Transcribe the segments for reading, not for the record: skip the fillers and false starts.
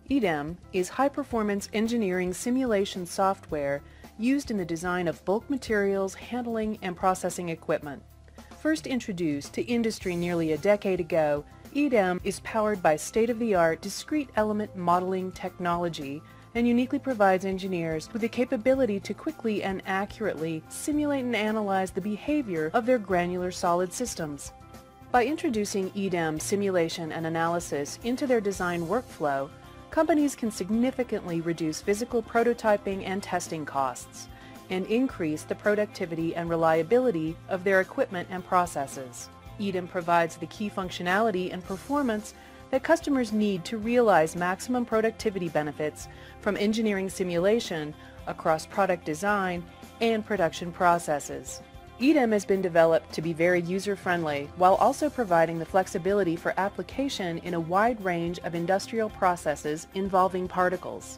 EDEM is high-performance engineering simulation software used in the design of bulk materials, handling, and processing equipment. First introduced to industry nearly a decade ago, EDEM is powered by state-of-the-art discrete element modeling technology and uniquely provides engineers with the capability to quickly and accurately simulate and analyze the behavior of their granular solid systems. By introducing EDEM simulation and analysis into their design workflow, companies can significantly reduce physical prototyping and testing costs and increase the productivity and reliability of their equipment and processes. EDEM provides the key functionality and performance that customers need to realize maximum productivity benefits from engineering simulation across product design and production processes. EDEM has been developed to be very user-friendly while also providing the flexibility for application in a wide range of industrial processes involving particles.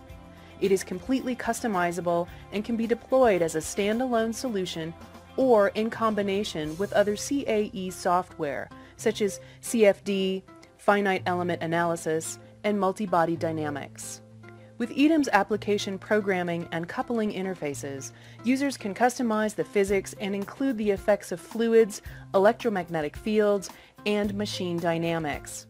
It is completely customizable and can be deployed as a standalone solution or in combination with other CAE software such as CFD, finite element analysis, and multi-body dynamics. With EDEM's application programming and coupling interfaces, users can customize the physics and include the effects of fluids, electromagnetic fields, and machine dynamics.